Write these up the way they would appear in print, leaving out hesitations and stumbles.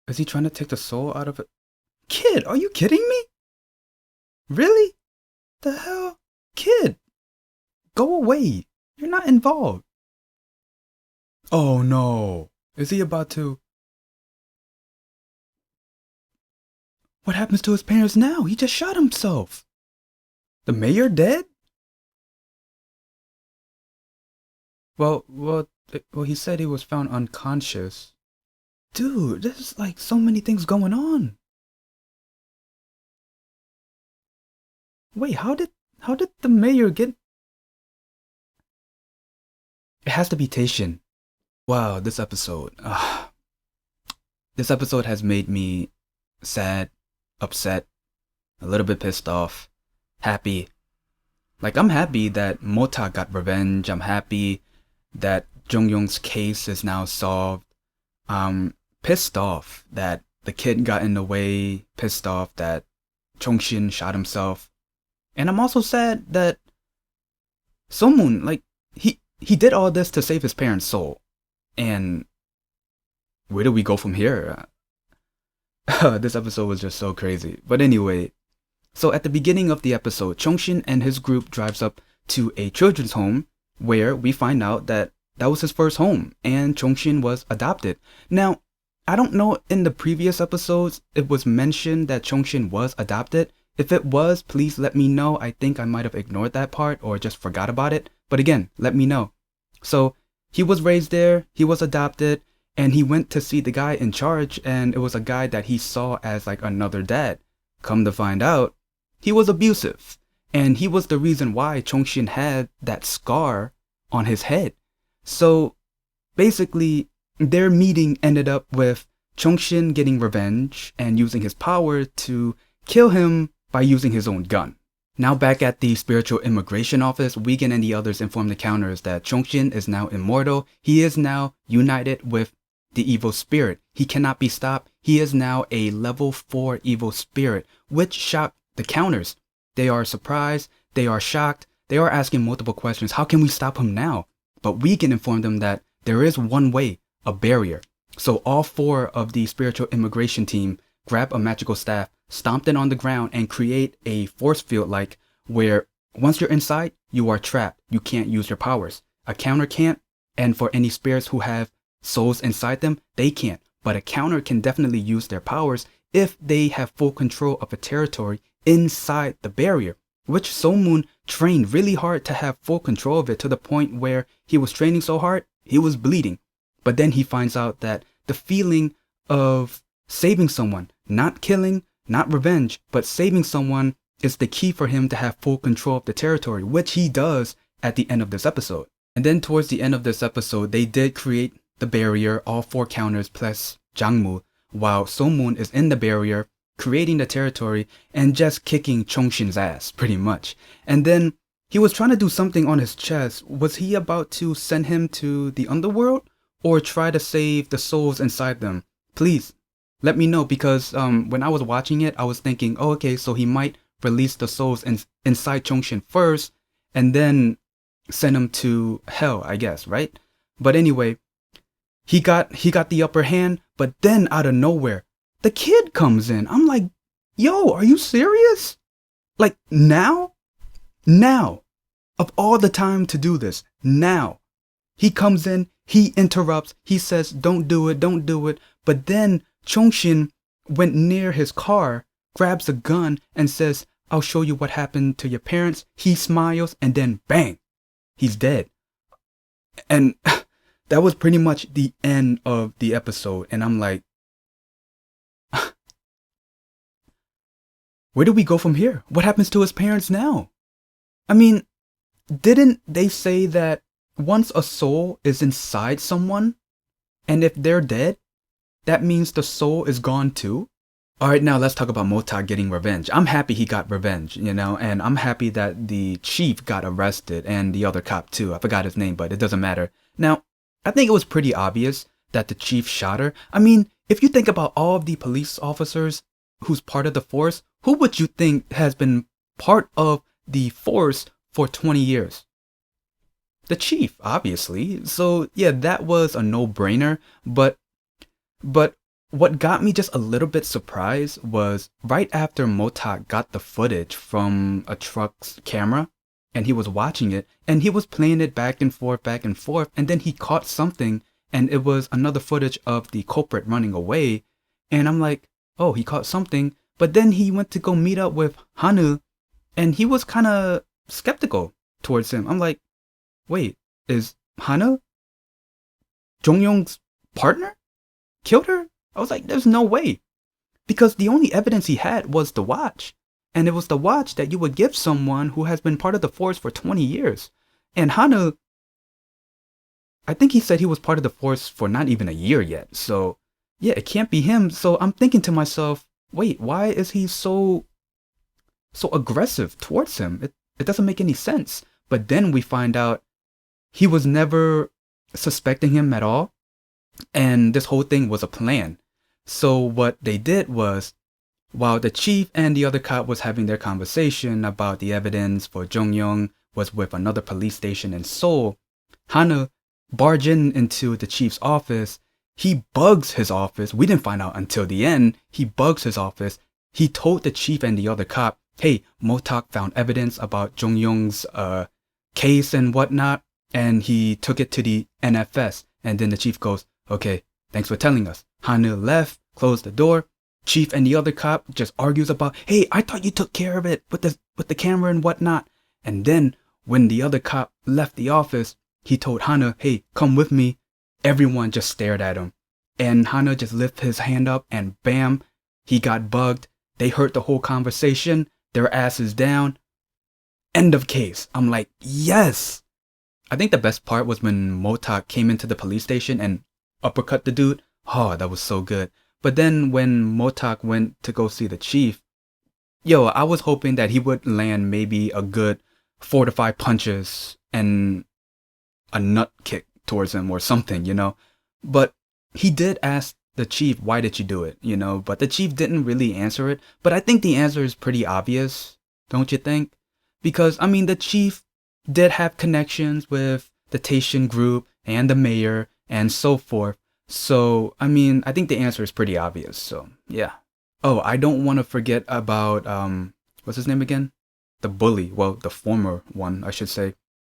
Is he trying to take the soul out of it? Kid, are you kidding me? Really? The hell? Kid, go away. You're not involved. Oh no. Is he about to? What happens to his parents now? He just shot himself. The mayor dead? Well, he said he was found unconscious. Dude, there's like so many things going on. Wait, how did the mayor get? It has to be Taishin. Wow, this episode. This episode has made me sad, upset, a little bit pissed off, happy. Like, I'm happy that Mota got revenge. I'm happy that Jonghyung's case is now solved. I'm pissed off that the kid got in the way, pissed off that Chongshin shot himself. And I'm also sad that Somun, like, he did all this to save his parents' soul. And where do we go from here? This episode was just so crazy. But anyway, so at the beginning of the episode, Chongshin and his group drives up to a children's home where we find out that that was his first home and Chongshin was adopted. Now, I don't know in the previous episodes it was mentioned that Chongshin was adopted. If it was, please let me know. I think I might have ignored that part or just forgot about it. But again, let me know. So he was raised there, he was adopted, and he went to see the guy in charge, and it was a guy that he saw as like another dad. Come to find out, he was abusive, and he was the reason why Chongshin had that scar on his head. So basically, their meeting ended up with Chongshin getting revenge and using his power to kill him by using his own gun. Now back at the spiritual immigration office, Wigan and the others inform the counters that Chongshin is now immortal. He is now united with the evil spirit. He cannot be stopped. He is now a level 4 evil spirit, which shocked the counters. They are surprised. They are shocked. They are asking multiple questions. How can we stop him now? But Wigan informed them that there is one way, a barrier. So all 4 of the spiritual immigration team grab a magical staff, stomp it on the ground, and create a force field like where once you're inside, you are trapped. You can't use your powers. A counter can't, and for any spirits who have souls inside them, they can't. But a counter can definitely use their powers if they have full control of a territory inside the barrier, which Somun trained really hard to have full control of it to the point where he was training so hard, he was bleeding. But then he finds out that the feeling of saving someone, not killing, not revenge, but saving someone is the key for him to have full control of the territory, which he does at the end of this episode. And then towards the end of this episode, they did create the barrier, all 4 counters plus Jangmu, while Somun is in the barrier, creating the territory and just kicking Chongshin's ass, pretty much. And then he was trying to do something on his chest. Was he about to send him to the underworld or try to save the souls inside them? Please let me know, because when I was watching it, I was thinking, oh, okay, so he might release the souls inside Chongshin first and then send him to hell, I guess, right? But anyway, he got the upper hand, but then out of nowhere, the kid comes in. I'm like, yo, are you serious? Like, now? Now. Of all the time to do this, now. He comes in, he interrupts, he says, don't do it, don't do it. But then Chongshin went near his car, grabs a gun, and says, I'll show you what happened to your parents. He smiles, and then bang, he's dead. And that was pretty much the end of the episode. And I'm like, where do we go from here? What happens to his parents now? I mean, didn't they say that once a soul is inside someone, and if they're dead, that means the soul is gone too? Alright, now let's talk about Mota getting revenge. I'm happy he got revenge, you know, and I'm happy that the chief got arrested and the other cop too. I forgot his name, but it doesn't matter. Now, I think it was pretty obvious that the chief shot her. I mean, if you think about all of the police officers who's part of the force, who would you think has been part of the force for 20 years? The chief, obviously. So yeah, that was a no-brainer, but what got me just a little bit surprised was right after Motak got the footage from a truck's camera and he was watching it and he was playing it back and forth, and then he caught something and it was another footage of the culprit running away. And I'm like, oh, he caught something. But then he went to go meet up with Hanu and he was kind of skeptical towards him. I'm like, wait, is Hanu Jonghyung's partner? Killed her? I was like, there's no way. Because the only evidence he had was the watch. And it was the watch that you would give someone who has been part of the force for 20 years. And Hanu, I think he said he was part of the force for not even a year yet. So, yeah, it can't be him. So I'm thinking to myself, wait, why is he so aggressive towards him? It doesn't make any sense. But then we find out he was never suspecting him at all. And this whole thing was a plan. So what they did was, while the chief and the other cop was having their conversation about the evidence for Jonghyung was with another police station in Seoul, Hana barged into the chief's office. He bugs his office. We didn't find out until the end. He bugs his office. He told the chief and the other cop, hey, Motak found evidence about Jonghyung's case and whatnot, and he took it to the NFS. And then the chief goes, okay, thanks for telling us. Hanu left, closed the door. Chief and the other cop just argues about, hey, I thought you took care of it with the camera and whatnot. And then when the other cop left the office, he told Hana, hey, come with me. Everyone just stared at him. And Hana just lifted his hand up and bam, he got bugged. They heard the whole conversation. Their asses down. End of case. I'm like, yes. I think the best part was when Motak came into the police station and uppercut the dude. Oh, that was so good. But then when Motak went to go see the chief, I was hoping that he would land maybe a good 4 to 5 punches and a nut kick towards him or something, But he did ask the chief, why did you do it, But the chief didn't really answer it. But I think the answer is pretty obvious, don't you think? Because, the chief did have connections with the Taishan group and the mayor and so forth. So, I think the answer is pretty obvious. So, yeah. Oh, I don't want to forget about, what's his name again? The bully. Well, the former one, I should say.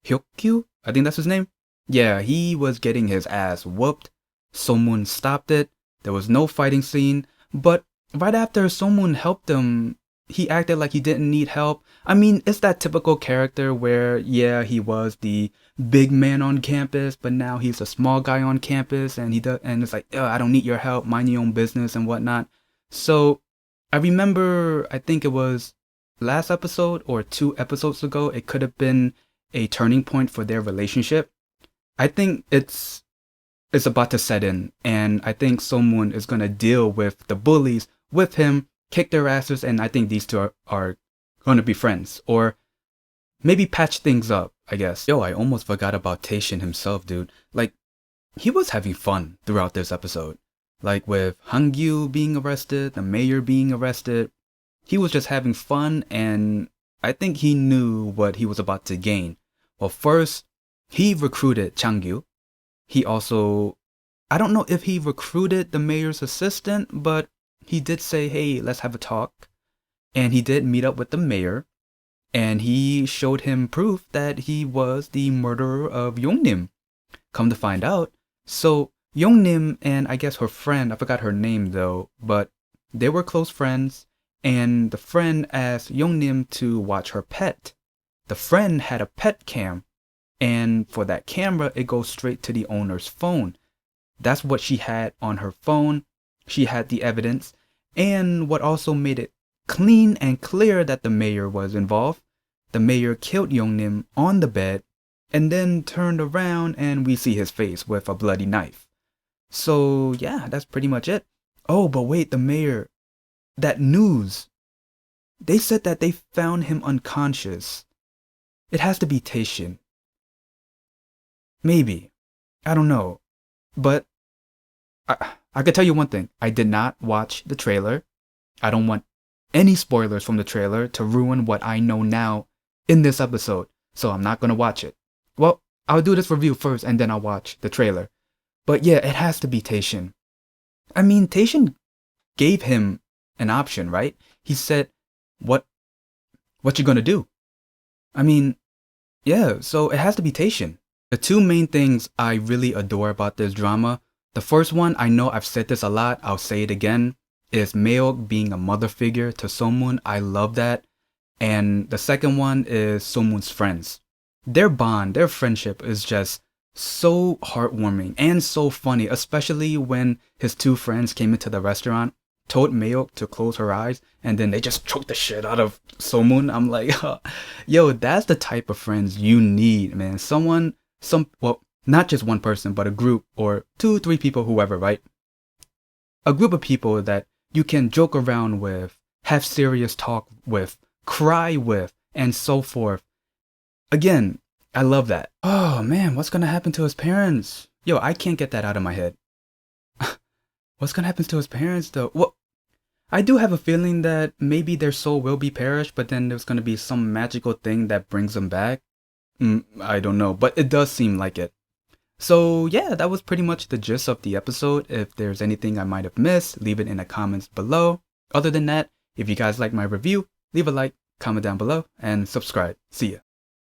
Hyokyu? I think that's his name. Yeah, he was getting his ass whooped. Somun stopped it. There was no fighting scene. But right after Somun helped him, he acted like he didn't need help. It's that typical character where, he was the big man on campus, but now he's a small guy on campus, and it's like, I don't need your help, mind your own business and whatnot. So I remember, I think it was last episode or 2 episodes ago, it could have been a turning point for their relationship. I think it's about to set in, and I think someone is going to deal with the bullies with him, kick their asses, and I think these two are going to be friends, or maybe patch things up, I guess. I almost forgot about Taishan himself, dude. Like, he was having fun throughout this episode. Like, with Hangyu being arrested, the mayor being arrested, he was just having fun, and I think he knew what he was about to gain. Well, first, he recruited Changgyu. He also, I don't know if he recruited the mayor's assistant, but he did say, hey, let's have a talk. And he did meet up with the mayor. And he showed him proof that he was the murderer of Yongnim. Come to find out. So Yongnim and I guess her friend, I forgot her name though, but they were close friends. And the friend asked Yongnim to watch her pet. The friend had a pet cam. And for that camera, it goes straight to the owner's phone. That's what she had on her phone. She had the evidence. And what also made it clean and clear that the mayor was involved, the mayor killed Yongnim on the bed and then turned around and we see his face with a bloody knife. So yeah, that's pretty much it. Oh, but wait, the mayor, that news, they said that they found him unconscious. It has to be Taishan. Maybe. I don't know. But I could tell you one thing. I did not watch the trailer. I don't want any spoilers from the trailer to ruin what I know now in this episode. So I'm not going to watch it. Well, I'll do this review first and then I'll watch the trailer. But yeah, it has to be Taishan. I mean, Taishin gave him an option, right? He said, what you gonna do? I mean, yeah, so it has to be Taishin. The two main things I really adore about this drama, the first one, I know I've said this a lot, I'll say it again, is Mayeok being a mother figure to Somun. I love that. And the second one is Somun's friends. Their bond, their friendship is just so heartwarming and so funny, especially when his two friends came into the restaurant, told Mayeok to close her eyes, and then they just choked the shit out of Somun. I'm like, yo, that's the type of friends you need, man. Well, not just one person, but a group or 2, 3 people, whoever, right? A group of people that you can joke around with, have serious talk with, cry with, and so forth. Again, I love that. Oh man, what's gonna happen to his parents? Yo, I can't get that out of my head. What's gonna happen to his parents though? Well, I do have a feeling that maybe their soul will be perished, but then there's gonna be some magical thing that brings them back. I don't know, but it does seem like it. So yeah, that was pretty much the gist of the episode. If there's anything I might have missed, leave it in the comments below. Other than that, if you guys like my review, leave a like, comment down below, and subscribe. See ya.